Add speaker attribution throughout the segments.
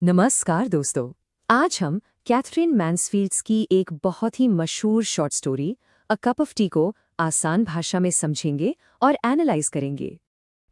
Speaker 1: नमस्कार दोस्तों। आज हम कैथरीन मैन्सफील्ड्स की एक बहुत ही मशहूर short story a cup of T को आसान भाषा में समझेंगे और एनालाइज करेंगे।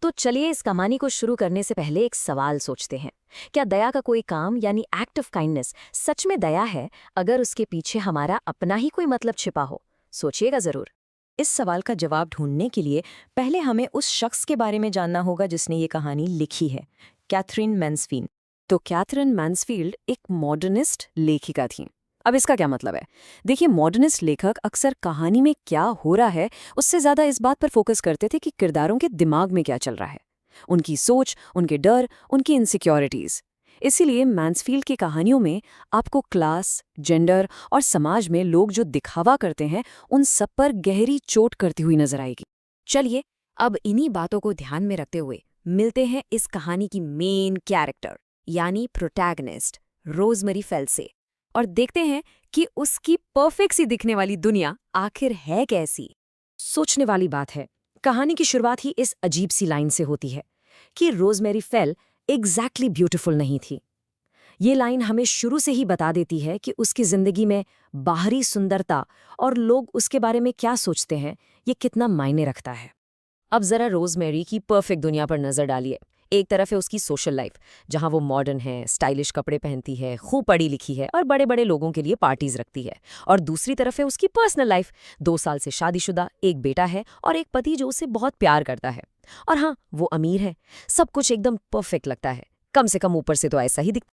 Speaker 2: तो चलिए इस कहानी को शुरू करने से पहले एक सवाल सोचते हैं। क्या दया का कोई काम यानी एक्ट ऑफ काइंडनेस सच में दया है अगर उसके पीछे हमारा अपना ही कोई मतलब छिपा हो? सोचिएगा जरूर।
Speaker 3: इस सवाल का जवाब ढूंढने के लिए पहले हमें उस शख्स के बारे में जानना होगा जिसने ये कहानी लिखी है, कैथरीन मैन्सफील्ड।
Speaker 2: तो कैथरीन मैन्सफील्ड एक मॉडर्निस्ट लेखिका थी। अब इसका क्या मतलब है? देखिए, मॉडर्निस्ट लेखक अक्सर कहानी में क्या हो रहा है उससे ज्यादा इस बात पर फोकस करते थे कि किरदारों के दिमाग में क्या चल रहा है, उनकी सोच, उनके डर, उनकी इनसिक्योरिटीज। इसीलिए मैन्सफील्ड की कहानियों में आपको क्लास, जेंडर और समाज में लोग जो दिखावा करते हैं उन सब पर गहरी चोट करती हुई नजर आएगी। चलिए अब इन्हीं बातों को ध्यान में रखते हुए मिलते हैं इस कहानी की मेन कैरेक्टर यानी प्रोटैगनिस्ट रोजमेरी फेल से, और देखते हैं कि उसकी परफेक्ट सी दिखने वाली दुनिया आखिर है कैसी। सोचने वाली बात है, कहानी की शुरुआत ही इस अजीब सी लाइन से होती है कि रोजमेरी फेल एग्जैक्टली ब्यूटीफुल नहीं थी। ये लाइन हमें शुरू से ही बता देती है कि उसकी जिंदगी में बाहरी सुंदरता और लोग उसके बारे में क्या सोचते हैं ये कितना मायने रखता है। अब जरा रोजमेरी की परफेक्ट दुनिया पर नजर डालिए। एक तरफ है उसकी सोशल लाइफ, जहां वो मॉडर्न है, स्टाइलिश कपड़े पहनती है, खूब पढ़ी लिखी है और बड़े बड़े लोगों के लिए पार्टीज रखती है। और दूसरी तरफ है उसकी पर्सनल लाइफ, 2 साल से शादीशुदा, एक बेटा है और एक पति जो उसे बहुत प्यार करता है। और हाँ, वो अमीर है, सब कुछ एकदम परफेक्ट लगता है, कम से कम ऊपर से तो ऐसा ही दिखता।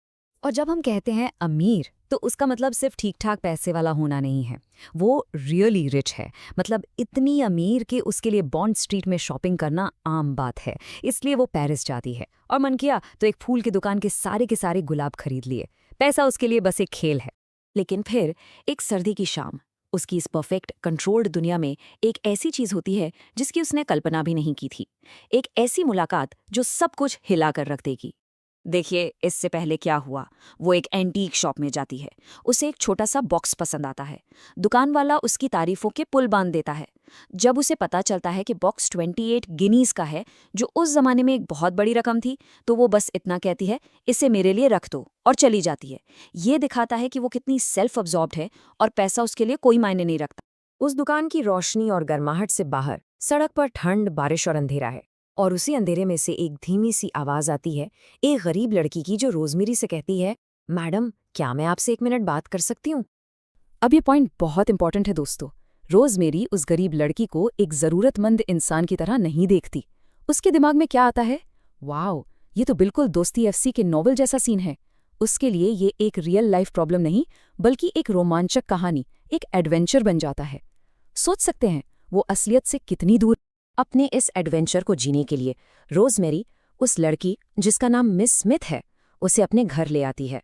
Speaker 2: और जब हम कहते हैं अमीर तो उसका मतलब सिर्फ ठीक ठाक पैसे वाला होना नहीं है, वो रियली रिच है। मतलब इतनी अमीर कि उसके लिए बॉन्ड स्ट्रीट में शॉपिंग करना आम बात है, इसलिए वो पेरिस जाती है और मन किया तो एक फूल की दुकान के सारे गुलाब खरीद लिए। पैसा उसके लिए बस एक खेल है। लेकिन फिर एक सर्दी की शाम उसकी इस परफेक्ट कंट्रोल्ड दुनिया में एक ऐसी चीज होती है जिसकी उसने कल्पना भी नहीं की थी। एक ऐसी मुलाकात जो सब कुछ हिला कर रख देगी। देखिए इससे पहले क्या हुआ, वो एक एंटीक शॉप में जाती है। उसे एक छोटा सा बॉक्स पसंद आता है। दुकान वाला उसकी तारीफों के पुल बांध देता है। जब उसे पता चलता है कि बॉक्स 28 गिनीज का है, जो उस जमाने में एक बहुत बड़ी रकम थी, तो वो बस इतना कहती है, इसे मेरे लिए रख दो, और चली जाती है। ये दिखाता है कि वो कितनी सेल्फ अब्जॉर्ब्ड है और पैसा उसके लिए कोई मायने नहीं रखता। उस दुकान की रोशनी और गर्माहट से बाहर सड़क पर ठंड, बारिश और अंधेरा है। और उसी अंधेरे में से एक धीमी सी आवाज आती है, एक गरीब लड़की की, जो रोजमेरी से कहती है, मैडम क्या मैं आपसे 1 मिनट बात कर सकती हूँ? अब ये पॉइंट बहुत इंपॉर्टेंट है दोस्तों। रोजमेरी उस गरीब लड़की को एक जरूरतमंद इंसान की तरह नहीं देखती। उसके दिमाग में क्या आता है, वाओ, ये तो बिल्कुल दोस्ती एफसी के नॉवल जैसा सीन है। उसके लिए ये एक रियल लाइफ प्रॉब्लम नहीं बल्कि एक रोमांचक कहानी, एक एडवेंचर बन जाता है। सोच सकते हैं वो असलियत से कितनी दूर। अपने इस एडवेंचर को जीने के लिए रोजमेरी उस लड़की जिसका नाम मिस स्मिथ है उसे अपने घर ले आती है।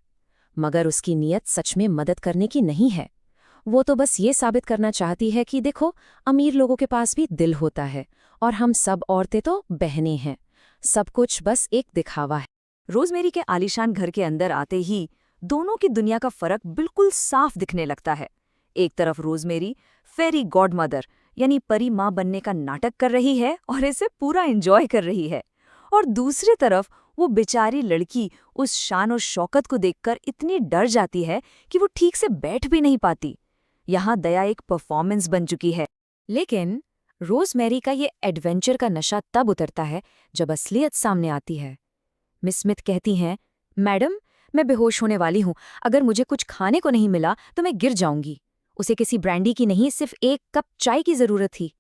Speaker 2: मगर उसकी नीयत सच में मदद करने की नहीं है। वो तो बस ये साबित करना चाहती है कि देखो, अमीर लोगों के पास भी दिल होता है और हम सब औरतें तो बहनें हैं। सब कुछ बस एक दिखावा है। रोजमेरी के आलीशान घर के अंदर आते ही दोनों की दुनिया का फर्क बिल्कुल साफ दिखने लगता है। एक तरफ रोजमेरी फेरी गॉड मदर यानी परी माँ बनने का नाटक कर रही है और इसे पूरा एंजॉय कर रही है, और दूसरी तरफ वो बेचारी लड़की उस शान और शौकत को देखकर इतनी डर जाती है कि वो ठीक से बैठ भी नहीं पाती। यहाँ दया एक परफॉर्मेंस बन चुकी है। लेकिन रोजमेरी का ये एडवेंचर का नशा तब उतरता है जब असलियत सामने आती है। मिस स्मिथ कहती हैं, मैडम मैं बेहोश होने वाली हूँ, अगर मुझे कुछ खाने को नहीं मिला तो मैं गिर जाऊंगी। उसे किसी ब्रांडी की नहीं, सिर्फ एक कप चाय की जरूरत थी।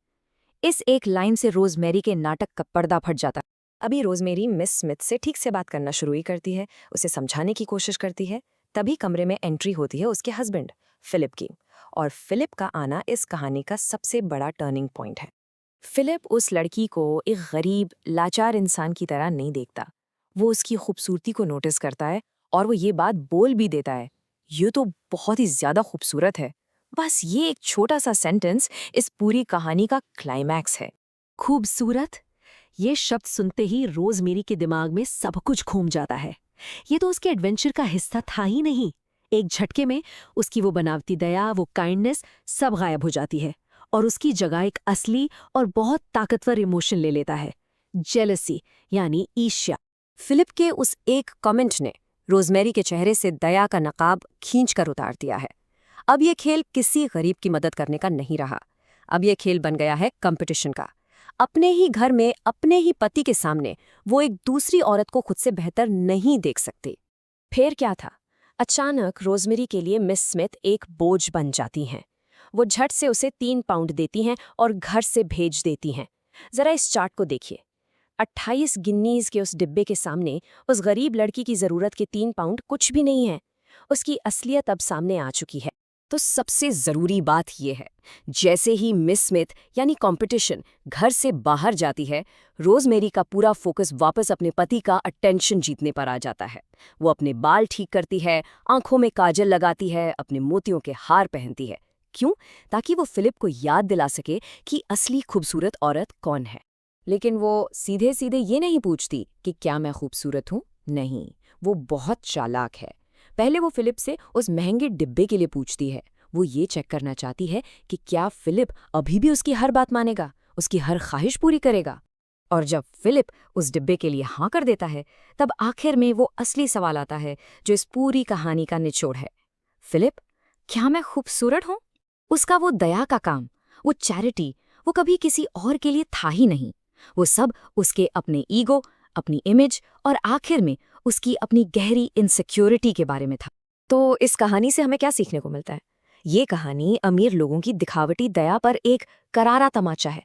Speaker 2: इस एक लाइन से रोजमेरी के नाटक का पर्दा फट जाता। अभी रोजमेरी मिस स्मिथ से ठीक से बात करना शुरू ही करती है, उसे समझाने की कोशिश करती है। तभी कमरे में एंट्री होती है उसके हस्बैंड फिलिप की, और फिलिप का आना इस कहानी का सबसे बड़ा टर्निंग पॉइंट है। फिलिप उस लड़की को एक गरीब, लाचार इंसान की तरह नहीं देखता। वो उसकी खूबसूरती को नोटिस करता है और वो ये बात बोल भी देता है, ये तो बहुत ही ज्यादा खूबसूरत है। बस ये एक छोटा सा सेंटेंस इस पूरी कहानी का क्लाइमैक्स है। खूबसूरत, ये शब्द सुनते ही रोजमेरी के दिमाग में सब कुछ घूम जाता है। ये तो उसके एडवेंचर का हिस्सा था ही नहीं। एक झटके में उसकी वो बनावटी दया, वो काइंडनेस सब गायब हो जाती है और उसकी जगह एक असली और बहुत ताकतवर इमोशन ले लेता है, जेलसी यानी ईर्ष्या। फिलिप के उस एक कमेंट ने रोजमेरी के चेहरे से दया का नकाब खींचकर उतार दिया है। अब ये खेल किसी गरीब की मदद करने का नहीं रहा। अब ये खेल बन गया है कंपटीशन का। अपने ही घर में अपने ही पति के सामने वो एक दूसरी औरत को खुद से बेहतर नहीं देख सकती। फिर क्या था? अचानक रोजमेरी के लिए मिस स्मिथ एक बोझ बन जाती हैं। वो झट से उसे 3 पाउंड देती हैं और घर से भेज देती हैं। जरा इस चार्ट को देखिए। 28 गिन्नीज के उस डिब्बे के सामने उस गरीब लड़की की जरूरत के 3 पाउंड कुछ भी नहीं है। उसकी असलियत अब सामने आ चुकी है। तो सबसे जरूरी बात यह है, जैसे ही मिस स्मिथ यानी कंपटीशन घर से बाहर जाती है, रोजमेरी का पूरा फोकस वापस अपने पति का अटेंशन जीतने पर आ जाता है। वो अपने बाल ठीक करती है, आंखों में काजल लगाती है, अपने मोतियों के हार पहनती है। क्यों? ताकि वो फिलिप को याद दिला सके कि असली खूबसूरत औरत कौन है। लेकिन वो सीधे सीधे ये नहीं पूछती कि क्या मैं खूबसूरत हूँ। नहीं, वो बहुत चालाक है। पहले वो फिलिप से उस महंगे डिब्बे के लिए पूछती है। वो ये चेक करना चाहती है कि क्या फिलिप अभी भी उसकी हर बात मानेगा, उसकी हर ख्वाहिश पूरी करेगा। और जब फिलिप उस डिब्बे के लिए हाँ कर देता है, तब आखिर में वो असली सवाल आता है जो इस पूरी कहानी का निचोड़ है। फिलिप, क्या मैं खूबसूरत हूँ? उसका वो दया का काम, वो चैरिटी, वो कभी किसी और के लिए था ही नहीं। वो सब उसके अपने ईगो, अपनी इमेज और आखिर में उसकी अपनी गहरी इनसिक्योरिटी के बारे में था। तो इस कहानी से हमें क्या सीखने को मिलता है? ये कहानी अमीर लोगों की दिखावटी दया पर एक करारा तमाचा है।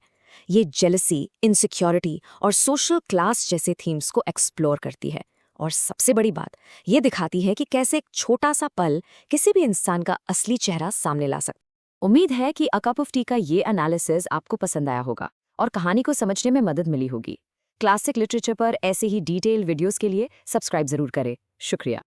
Speaker 2: ये जेलसी, इनसिक्योरिटी और सोशल क्लास जैसे थीम्स को एक्सप्लोर करती है। और सबसे बड़ी बात, ये दिखाती है कि कैसे एक छोटा सा पल किसी भी इंसान का असली चेहरा सामने ला सकता है। उम्मीद है कि अ कप ऑफ टी का ये एनालिसिस आपको पसंद आया होगा और कहानी को समझने में मदद मिली होगी। क्लासिक लिटरेचर पर ऐसे ही डिटेल वीडियोस के लिए सब्सक्राइब जरूर करें। शुक्रिया।